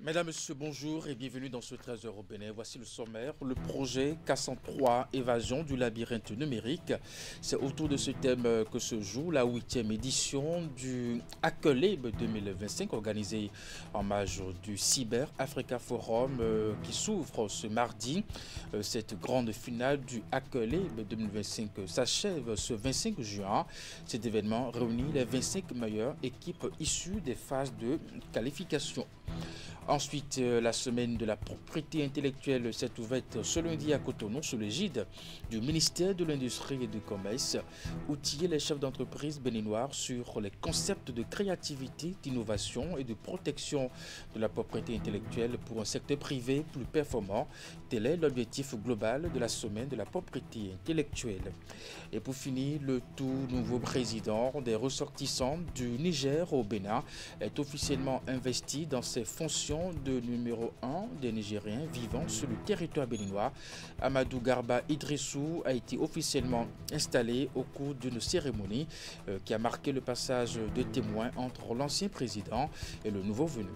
Mesdames, Messieurs, bonjour et bienvenue dans ce 13h au Bénin. Voici le sommaire. Le projet K103, évasion du labyrinthe numérique. C'est autour de ce thème que se joue la 8e édition du Hackelabe 2025, organisée en marge du Cyber Africa Forum qui s'ouvre ce mardi. Cette grande finale du Hackelabe 2025 s'achève ce 25 juin. Cet événement réunit les 25 meilleures équipes issues des phases de qualification. Ensuite, la semaine de la propriété intellectuelle s'est ouverte ce lundi à Cotonou sous l'égide du ministère de l'Industrie et du Commerce, outiller les chefs d'entreprise béninois sur les concepts de créativité, d'innovation et de protection de la propriété intellectuelle pour un secteur privé plus performant. Tel est l'objectif global de la semaine de la propriété intellectuelle. Et pour finir, le tout nouveau président des ressortissants du Niger au Bénin est officiellement investi dans ses fonctions de numéro 1 des Nigériens vivant sur le territoire béninois. Amadou Garba Idrissou a été officiellement installé au cours d'une cérémonie qui a marqué le passage de témoins entre l'ancien président et le nouveau venu.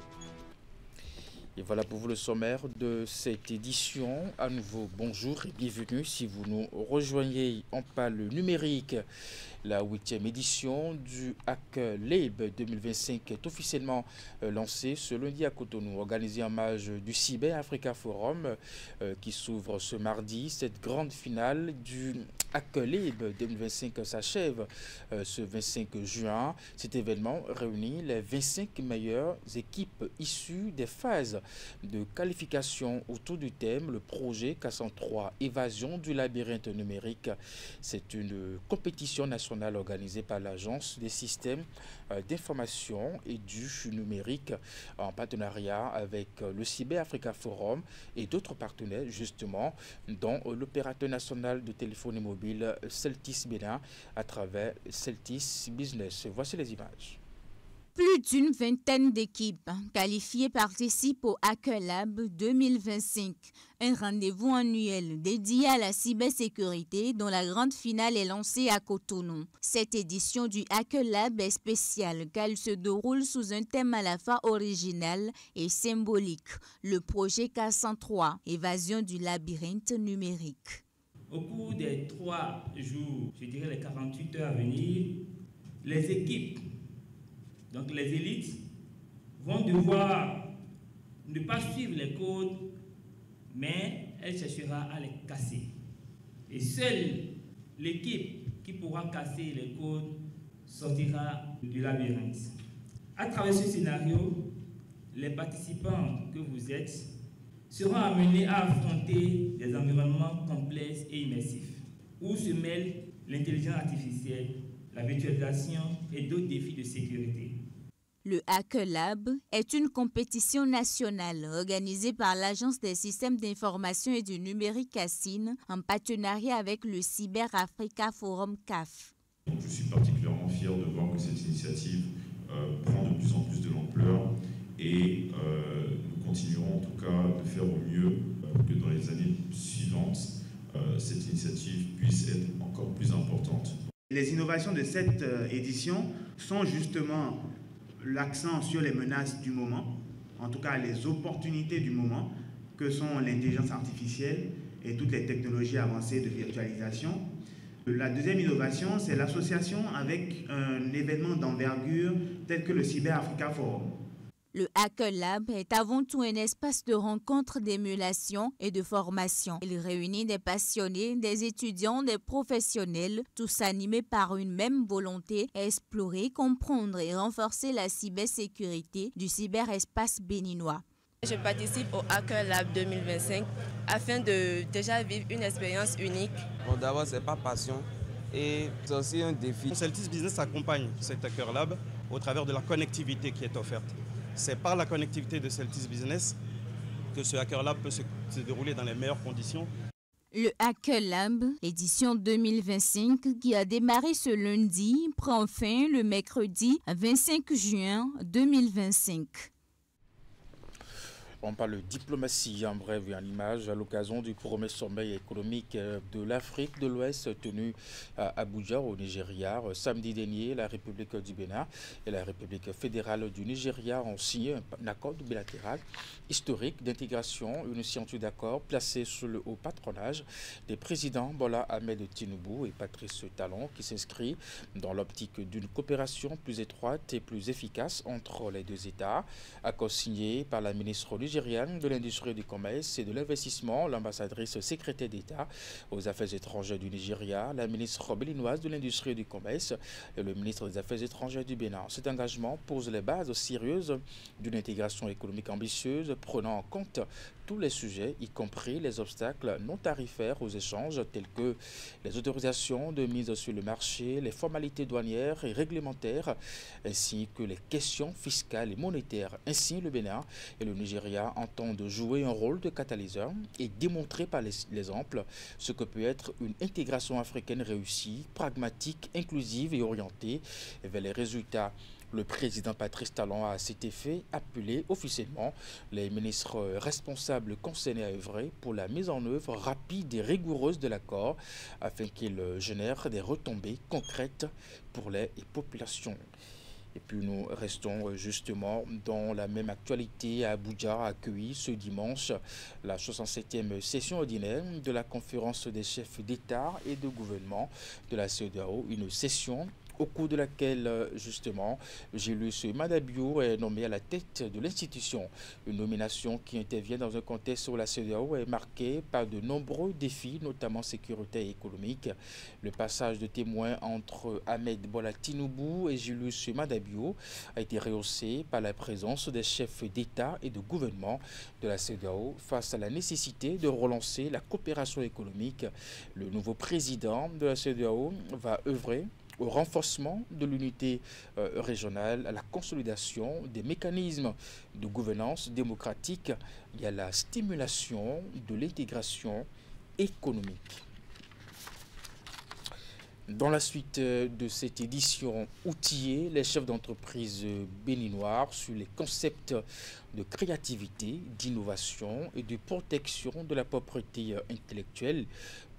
Et voilà pour vous le sommaire de cette édition. À nouveau, bonjour et bienvenue. Si vous nous rejoignez, on parle numérique. La 8e édition du Hackelabe 2025 est officiellement lancée ce lundi à Cotonou, organisée en marge du Cyber Africa Forum qui s'ouvre ce mardi. Cette grande finale du Hackelabe 2025 s'achève ce 25 juin. Cet événement réunit les 25 meilleures équipes issues des phases de qualification autour du thème le projet K103 évasion du labyrinthe numérique. C'est une compétition nationale organisée par l'Agence des systèmes d'information et du numérique en partenariat avec le Cyber Africa Forum et d'autres partenaires justement, dont l'opérateur national de téléphonie mobile Celtis Bénin à travers Celtis Business. Voici les images. Plus d'une vingtaine d'équipes qualifiées participent au Hackelabe 2025, un rendez-vous annuel dédié à la cybersécurité dont la grande finale est lancée à Cotonou. Cette édition du Hackelabe est spéciale car elle se déroule sous un thème à la fois original et symbolique, le projet K103, évasion du labyrinthe numérique. Au cours des 3 jours, je dirais les 48 heures à venir, les équipes, donc les élites, vont devoir ne pas suivre les codes, mais elle cherchera à les casser. Et seule l'équipe qui pourra casser les codes sortira du labyrinthe. À travers ce scénario, les participants que vous êtes seront amenés à affronter des environnements complexes et immersifs, où se mêlent l'intelligence artificielle, la virtualisation et d'autres défis de sécurité. Le Hackelabe est une compétition nationale organisée par l'Agence des systèmes d'information et du numérique ASIN en partenariat avec le Cyber Africa Forum CAF. Je suis particulièrement fier de voir que cette initiative prend de plus en plus de l'ampleur et nous continuerons en tout cas de faire au mieux pour que dans les années suivantes, cette initiative puisse être encore plus importante. Les innovations de cette édition sont justement l'accent sur les menaces du moment, en tout cas les opportunités du moment, que sont l'intelligence artificielle et toutes les technologies avancées de virtualisation. La deuxième innovation, c'est l'association avec un événement d'envergure tel que le Cyber Africa Forum. Le Hackelabe est avant tout un espace de rencontre, d'émulation et de formation. Il réunit des passionnés, des étudiants, des professionnels, tous animés par une même volonté, explorer, comprendre et renforcer la cybersécurité du cyberespace béninois. Je participe au Hackelabe 2025 afin de déjà vivre une expérience unique. Bon, d'abord, c'est pas passion et c'est aussi un défi. Celtis Business accompagne cet Hackelabe au travers de la connectivité qui est offerte. C'est par la connectivité de Celtis Business que ce Hackelabe peut se dérouler dans les meilleures conditions. Le Hackelabe, édition 2025, qui a démarré ce lundi, prend fin le mercredi 25 juin 2025. On parle de diplomatie en bref et en image à l'occasion du premier sommet économique de l'Afrique de l'Ouest tenu à Abuja au Nigeria. Samedi dernier, la République du Bénin et la République fédérale du Nigeria ont signé un accord bilatéral historique d'intégration, une signature d'accord placée sous le haut patronage des présidents Bola Ahmed Tinubu et Patrice Talon qui s'inscrit dans l'optique d'une coopération plus étroite et plus efficace entre les deux États. Accord signé par la ministre nigériane de l'Industrie, du Commerce et de l'Investissement, l'ambassadrice secrétaire d'État aux Affaires étrangères du Nigeria, la ministre béninoise de l'Industrie et du Commerce et le ministre des Affaires étrangères du Bénin. Cet engagement pose les bases sérieuses d'une intégration économique ambitieuse prenant en compte tous les sujets, y compris les obstacles non tarifaires aux échanges tels que les autorisations de mise sur le marché, les formalités douanières et réglementaires, ainsi que les questions fiscales et monétaires. Ainsi, le Bénin et le Nigeria entendent jouer un rôle de catalyseur et démontrer par l'exemple ce que peut être une intégration africaine réussie, pragmatique, inclusive et orientée vers les résultats. Le président Patrice Talon a à cet effet appelé officiellement les ministres responsables concernés à œuvrer pour la mise en œuvre rapide et rigoureuse de l'accord afin qu'il génère des retombées concrètes pour les populations. Et puis nous restons justement dans la même actualité. À Abuja a accueilli ce dimanche la 67e session ordinaire de la conférence des chefs d'État et de gouvernement de la CEDEAO, une session au cours de laquelle, justement, Julius Maada Bio est nommé à la tête de l'institution. Une nomination qui intervient dans un contexte où la CEDEAO est marquée par de nombreux défis, notamment sécuritaires et économiques. Le passage de témoin entre Ahmed Bola Tinubu et Julius Maada Bio a été rehaussé par la présence des chefs d'État et de gouvernement de la CEDEAO face à la nécessité de relancer la coopération économique. Le nouveau président de la CEDEAO va œuvrer au renforcement de l'unité régionale, à la consolidation des mécanismes de gouvernance démocratique et à la stimulation de l'intégration économique. Dans la suite de cette édition outillée, les chefs d'entreprise béninois sur les concepts de créativité, d'innovation et de protection de la propriété intellectuelle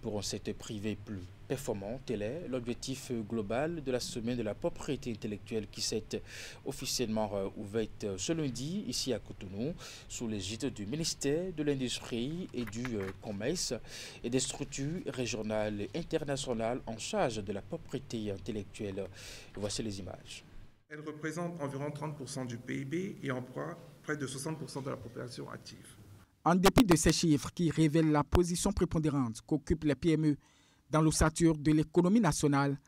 pour un secteur privé plus performant. Tel est l'objectif global de la semaine de la propriété intellectuelle qui s'est officiellement ouverte ce lundi ici à Cotonou sous l'égide du ministère de l'Industrie et du Commerce et des structures régionales et internationales en charge de la propriété intellectuelle. Voici les images. Elle représente environ 30% du PIB et emploie près de 60% de la population active. En dépit de ces chiffres qui révèlent la position prépondérante qu'occupent les PME dans l'ossature de l'économie nationale,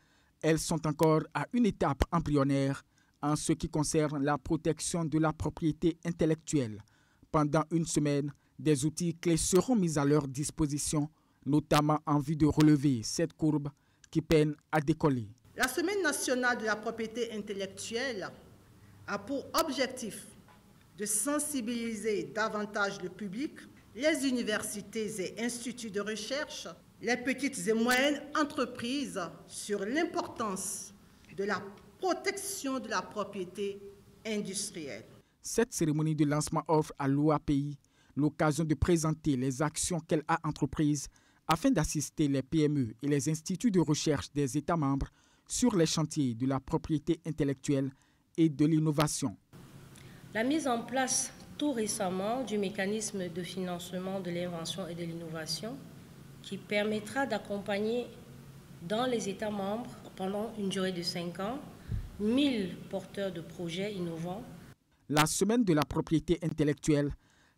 elles sont encore à une étape embryonnaire en ce qui concerne la protection de la propriété intellectuelle. Pendant une semaine, des outils clés seront mis à leur disposition, notamment en vue de relever cette courbe qui peine à décoller. La Semaine nationale de la propriété intellectuelle a pour objectif de sensibiliser davantage le public, les universités et instituts de recherche, les petites et moyennes entreprises sur l'importance de la protection de la propriété industrielle. Cette cérémonie de lancement offre à l'OAPI l'occasion de présenter les actions qu'elle a entreprises afin d'assister les PME et les instituts de recherche des États membres sur les chantiers de la propriété intellectuelle et de l'innovation. La mise en place tout récemment du mécanisme de financement de l'invention et de l'innovation qui permettra d'accompagner dans les États membres pendant une durée de 5 ans 1000 porteurs de projets innovants. La semaine de la propriété intellectuelle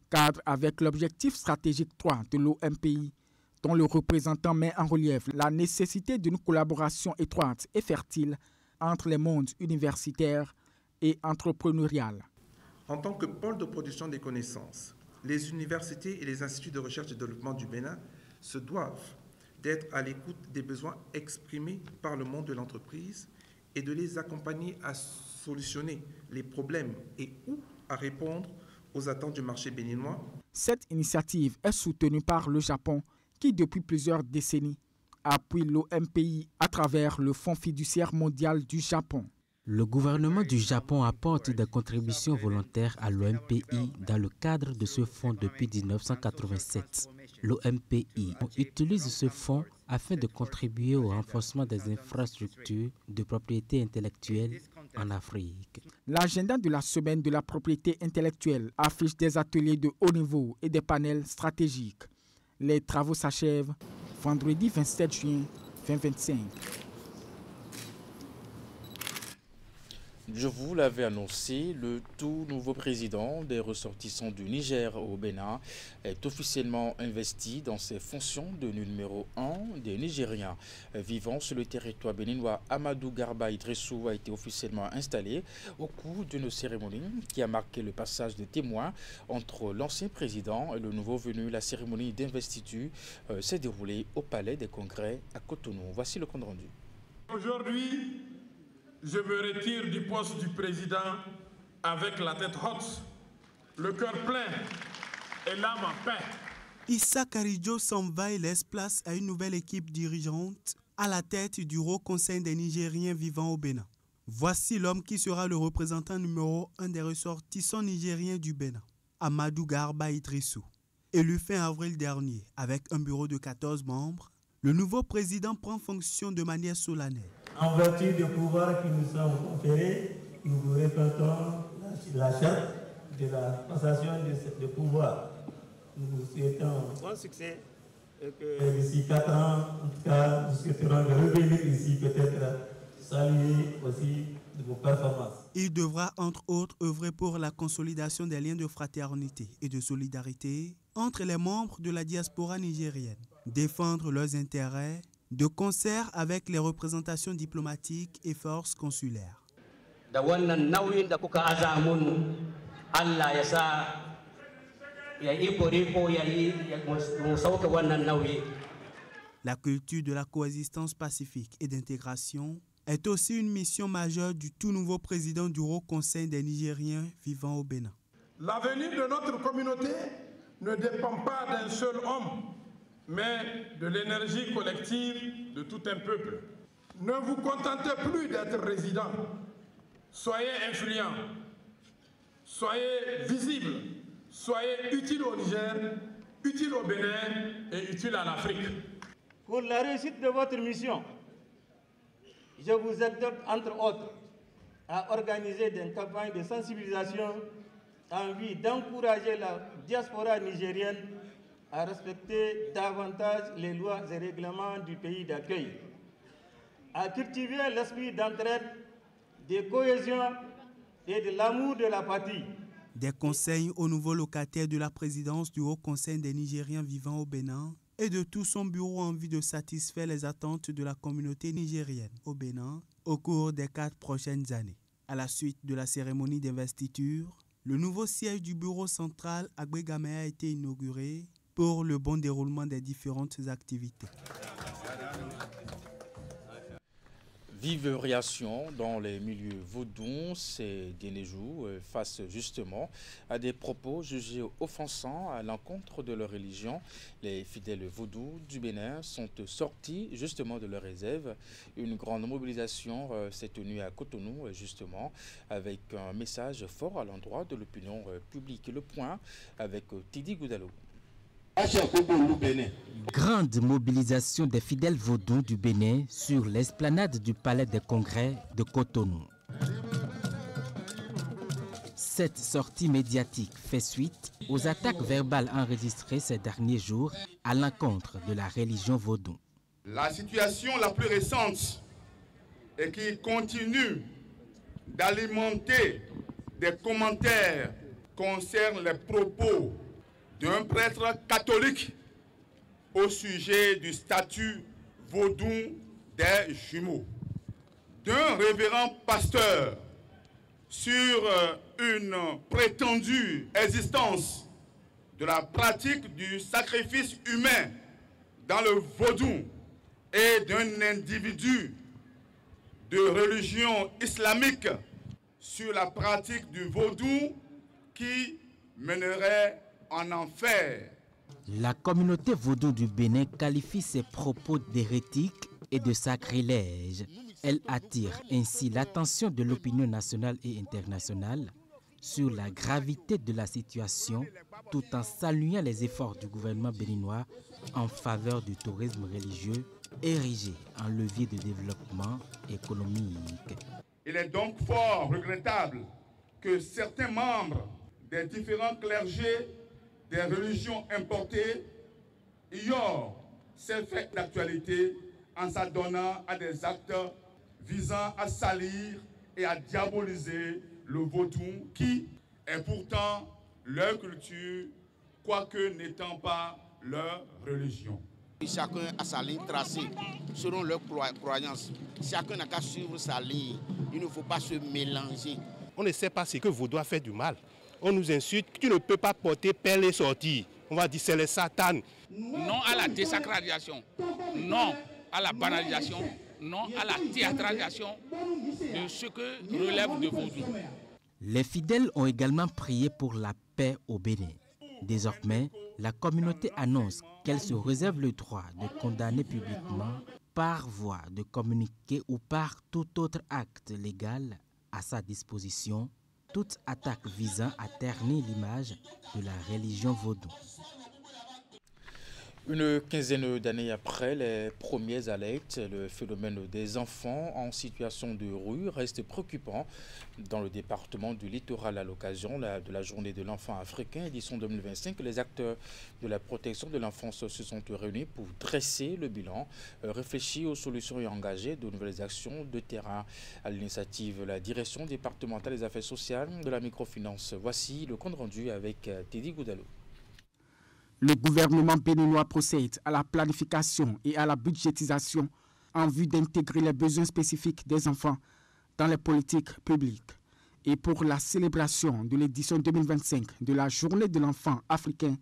cadre avec l'objectif stratégique 3 de l'OMPI, dont le représentant met en relief la nécessité d'une collaboration étroite et fertile entre les mondes universitaires et entrepreneurial. En tant que pôle de production des connaissances, les universités et les instituts de recherche et de développement du Bénin se doivent d'être à l'écoute des besoins exprimés par le monde de l'entreprise et de les accompagner à solutionner les problèmes et ou à répondre aux attentes du marché béninois. Cette initiative est soutenue par le Japon qui, depuis plusieurs décennies, appuie l'OMPI à travers le Fonds fiduciaire mondial du Japon. Le gouvernement du Japon apporte des contributions volontaires à l'OMPI dans le cadre de ce fonds depuis 1987. L'OMPI utilise ce fonds afin de contribuer au renforcement des infrastructures de propriété intellectuelle en Afrique. L'agenda de la semaine de la propriété intellectuelle affiche des ateliers de haut niveau et des panels stratégiques. Les travaux s'achèvent vendredi 27 juin 2025. Je vous l'avais annoncé, le tout nouveau président des ressortissants du Niger au Bénin est officiellement investi dans ses fonctions de numéro 1 des Nigériens vivant sur le territoire béninois. Amadou Garba Idrissou a été officiellement installé au cours d'une cérémonie qui a marqué le passage des témoins entre l'ancien président et le nouveau venu. La cérémonie d'investiture s'est déroulée au Palais des Congrès à Cotonou. Voici le compte rendu. Aujourd'hui, je me retire du poste du président avec la tête haute, le cœur plein et l'âme en paix. Issa Karidjo s'en va et laisse place à une nouvelle équipe dirigeante à la tête du Haut Conseil des Nigériens vivant au Bénin. Voici l'homme qui sera le représentant numéro 1 des ressortissants nigériens du Bénin, Amadou Garba Idrissou. Élu fin avril dernier avec un bureau de 14 membres, le nouveau président prend fonction de manière solennelle. En vertu des pouvoirs qui nous sont conférés, nous vous répétons la charte de la passation de pouvoir. Nous vous souhaitons bon succès et que d'ici 4 ans, en tout cas, nous souhaiterons revenir ici peut-être saluer aussi de vos performances. Il devra entre autres œuvrer pour la consolidation des liens de fraternité et de solidarité entre les membres de la diaspora nigérienne, défendre leurs intérêts de concert avec les représentations diplomatiques et forces consulaires. La culture de la coexistence pacifique et d'intégration est aussi une mission majeure du tout nouveau président du Haut Conseil des Nigériens vivant au Bénin. L'avenir de notre communauté ne dépend pas d'un seul homme, mais de l'énergie collective de tout un peuple. Ne vous contentez plus d'être résident. Soyez influents, soyez visibles, soyez utiles au Niger, utiles au Bénin et utiles à l'Afrique. Pour la réussite de votre mission, je vous exhorte entre autres à organiser des campagnes de sensibilisation en vue d'encourager la diaspora nigérienne à respecter davantage les lois et règlements du pays d'accueil, à cultiver l'esprit d'entraide, de cohésion et de l'amour de la patrie. Des conseils aux nouveaux locataires de la présidence du Haut Conseil des Nigériens vivant au Bénin et de tout son bureau en vue de satisfaire les attentes de la communauté nigérienne au Bénin au cours des 4 prochaines années. À la suite de la cérémonie d'investiture, le nouveau siège du bureau central à Gbegame a été inauguré pour le bon déroulement des différentes activités. Vive réaction dans les milieux vaudous ces derniers jours face justement à des propos jugés offensants à l'encontre de leur religion. Les fidèles vaudous du Bénin sont sortis justement de leur réserve. Une grande mobilisation s'est tenue à Cotonou justement avec un message fort à l'endroit de l'opinion publique. Le point avec Tidi Goudalo. Grande mobilisation des fidèles vaudous du Bénin sur l'esplanade du Palais des Congrès de Cotonou. Cette sortie médiatique fait suite aux attaques verbales enregistrées ces derniers jours à l'encontre de la religion vaudou. La situation la plus récente et qui continue d'alimenter des commentaires concerne les propos d'un prêtre catholique au sujet du statut vaudou des jumeaux, d'un révérend pasteur sur une prétendue existence de la pratique du sacrifice humain dans le vaudou et d'un individu de religion islamique sur la pratique du vaudou qui mènerait en enfer. La communauté vaudou du Bénin qualifie ces propos d'hérétiques et de sacrilèges. Elle attire ainsi l'attention de l'opinion nationale et internationale sur la gravité de la situation, tout en saluant les efforts du gouvernement béninois en faveur du tourisme religieux, érigé en levier de développement économique. Il est donc fort regrettable que certains membres des différents clergés des religions importées ignorent ces faits d'actualité en s'adonnant à des actes visant à salir et à diaboliser le vaudou qui est pourtant leur culture, quoique n'étant pas leur religion. Chacun a sa ligne tracée selon leurs croyances. Chacun n'a qu'à suivre sa ligne. Il ne faut pas se mélanger. On ne sait pas ce que Vaudois fait du mal. On nous insulte, tu ne peux pas porter perles et sortir. On va dire c'est le Satan. Non à la désacralisation, non à la banalisation, non à la théâtralisation de ce que relève de Vaudou. Les fidèles ont également prié pour la paix au Bénin. Désormais, la communauté annonce qu'elle se réserve le droit de condamner publiquement, par voie de communiqué ou par tout autre acte légal à sa disposition, toute attaque visant à ternir l'image de la religion vaudou. Une quinzaine d'années après les premières alertes, le phénomène des enfants en situation de rue reste préoccupant dans le département du littoral. À l'occasion de la journée de l'enfant africain, édition 2025, les acteurs de la protection de l'enfance se sont réunis pour dresser le bilan, réfléchir aux solutions et engager de nouvelles actions de terrain. À l'initiative de la direction départementale des affaires sociales de la microfinance. Voici le compte rendu avec Teddy Goudalo. Le gouvernement béninois procède à la planification et à la budgétisation en vue d'intégrer les besoins spécifiques des enfants dans les politiques publiques. Et pour la célébration de l'édition 2025 de la Journée de l'enfant africain,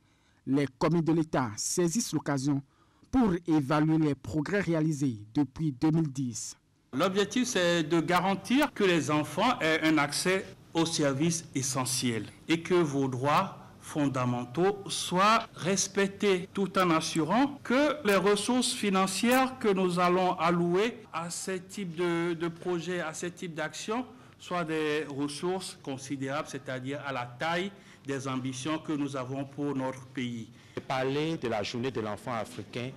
les communes de l'État saisissent l'occasion pour évaluer les progrès réalisés depuis 2010. L'objectif, c'est de garantir que les enfants aient un accès aux services essentiels et que vos droits fondamentaux soient respectés, tout en assurant que les ressources financières que nous allons allouer à ce type de projet, à ce type d'action, soient des ressources considérables, c'est-à-dire à la taille des ambitions que nous avons pour notre pays. Parler de la journée de l'enfant africain,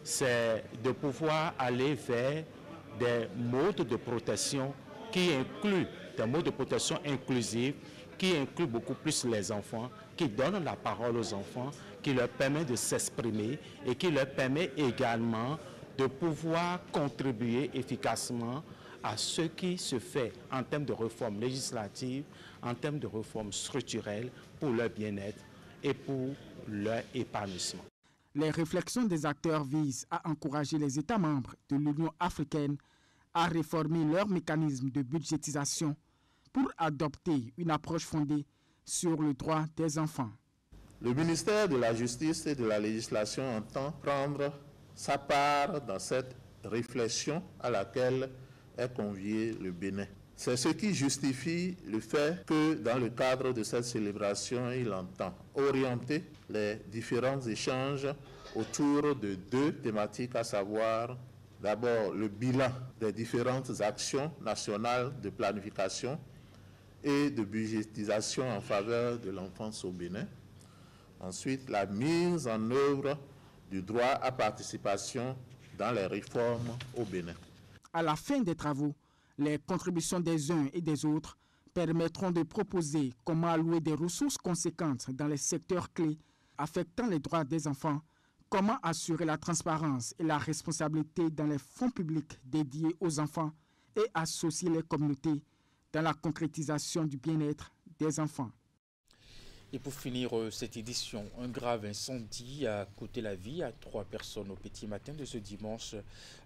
c'est de pouvoir aller vers des modes de protection qui incluent des modes de protection inclusifs, qui incluent beaucoup plus les enfants, qui donnent la parole aux enfants, qui leur permet de s'exprimer et qui leur permet également de pouvoir contribuer efficacement à ce qui se fait en termes de réformes législatives, en termes de réformes structurelles pour leur bien-être et pour leur épanouissement. Les réflexions des acteurs visent à encourager les États membres de l'Union africaine à réformer leurs mécanismes de budgétisation pour adopter une approche fondée sur le droit des enfants. Le ministère de la Justice et de la Législation entend prendre sa part dans cette réflexion à laquelle est convié le Bénin. C'est ce qui justifie le fait que dans le cadre de cette célébration, il entend orienter les différents échanges autour de deux thématiques, à savoir d'abord le bilan des différentes actions nationales de planification et de budgétisation en faveur de l'enfance au Bénin. Ensuite, la mise en œuvre du droit à participation dans les réformes au Bénin. À la fin des travaux, les contributions des uns et des autres permettront de proposer comment allouer des ressources conséquentes dans les secteurs clés affectant les droits des enfants, comment assurer la transparence et la responsabilité dans les fonds publics dédiés aux enfants et associer les communautés dans la concrétisation du bien-être des enfants. Et pour finir cette édition, un grave incendie a coûté la vie à 3 personnes au petit matin de ce dimanche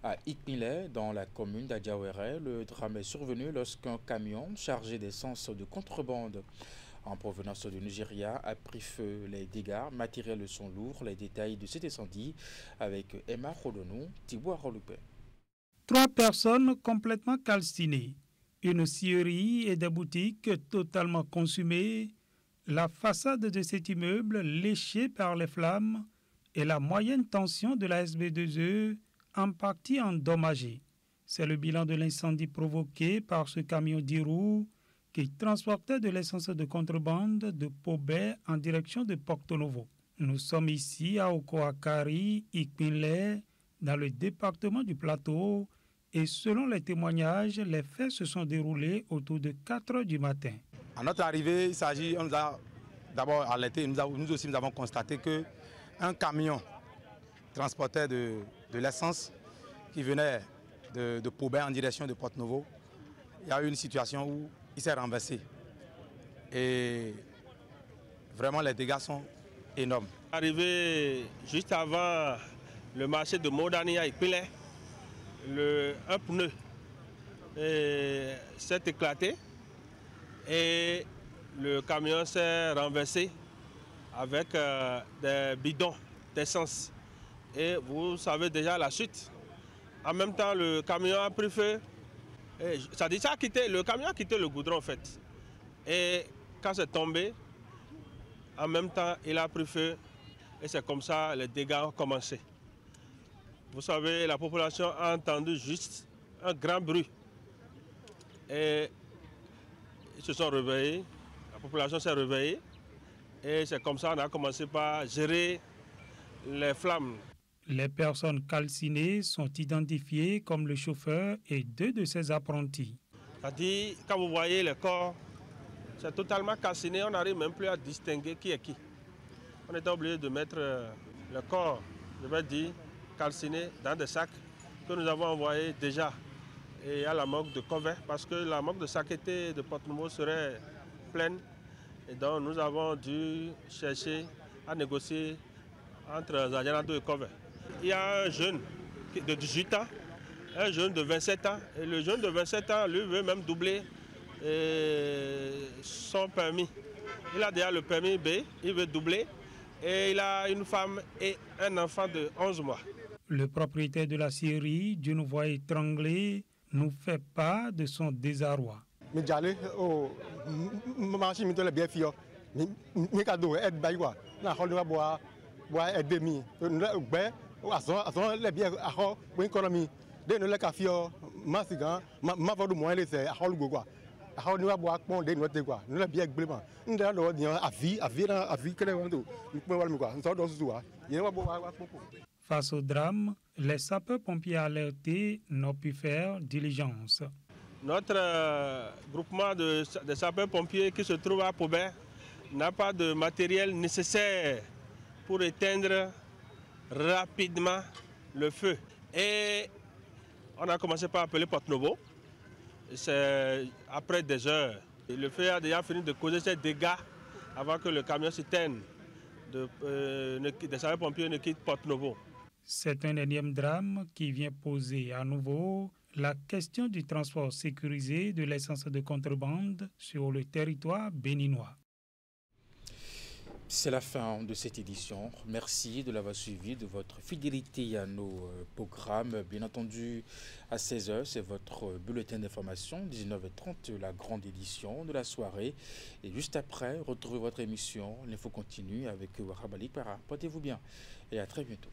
à Ikmile, dans la commune d'Adiawere. Le drame est survenu lorsqu'un camion chargé d'essence de contrebande en provenance du Nigeria a pris feu. Les dégâts matériels sont lourds. Les détails de cet incendie avec Emma Rodonou, Thibaut Rolupé. 3 personnes complètement calcinées, une scierie et des boutiques totalement consumées, la façade de cet immeuble léchée par les flammes et la moyenne tension de la SB2E en partie endommagée. C'est le bilan de l'incendie provoqué par ce camion 10 roues qui transportait de l'essence de contrebande de Pobé en direction de Porto Novo. Nous sommes ici à Okoakari, Ikpinlé, dans le département du Plateau, et selon les témoignages, les faits se sont déroulés autour de 4 heures du matin. À notre arrivée, on nous a d'abord alerté, nous avons constaté qu'un camion transportait de l'essence qui venait de Pobé en direction de Porto Novo. Il y a eu une situation où il s'est renversé. Et vraiment, les dégâts sont énormes. Arrivé juste avant le marché de Modani à Ikpinlé, un pneu s'est éclaté et le camion s'est renversé avec des bidons d'essence. Et vous savez déjà la suite. En même temps, le camion a pris feu. Le camion a quitté le goudron en fait. Et quand c'est tombé, en même temps, il a pris feu. Et c'est comme ça les dégâts ont commencé. Vous savez, la population a entendu juste un grand bruit. Et ils se sont réveillés, la population s'est réveillée. Et c'est comme ça qu'on a commencé par gérer les flammes. Les personnes calcinées sont identifiées comme le chauffeur et 2 de ses apprentis. C'est-à-dire, quand vous voyez le corps, c'est totalement calciné, on n'arrive même plus à distinguer qui est qui. On était obligé de mettre le corps, je vais dire, calciné dans des sacs que nous avons envoyés déjà à la morgue de Covey parce que la morgue de Sakété de Porto Novo serait pleine. Et donc nous avons dû chercher à négocier entre Zadianado et Covey. Il y a un jeune de 18 ans, un jeune de 27 ans. Et le jeune de 27 ans, lui, veut même doubler son permis. Il a déjà le permis B, il veut doubler. Et il a une femme et un enfant de 11 mois. Le propriétaire de la scierie, d'une voix étranglée, nous fait part de son désarroi. Face au drame, les sapeurs-pompiers alertés n'ont pu faire diligence. Notre groupement de sapeurs-pompiers qui se trouve à Pobé n'a pas de matériel nécessaire pour éteindre rapidement le feu. Et on a commencé par appeler Porto Novo. C'est après des heures. Et le feu a déjà fini de causer ses dégâts avant que le camion s'éteigne. Des sapeurs-pompiers ne quittent Porto Novo. C'est un énième drame qui vient poser à nouveau la question du transport sécurisé de l'essence de contrebande sur le territoire béninois. C'est la fin de cette édition. Merci de l'avoir suivi, de votre fidélité à nos programmes. Bien entendu, à 16h, c'est votre bulletin d'information. 19h30, la grande édition de la soirée. Et juste après, retrouvez votre émission. L'info continue avec Wahabali Para. Portez-vous bien et à très bientôt.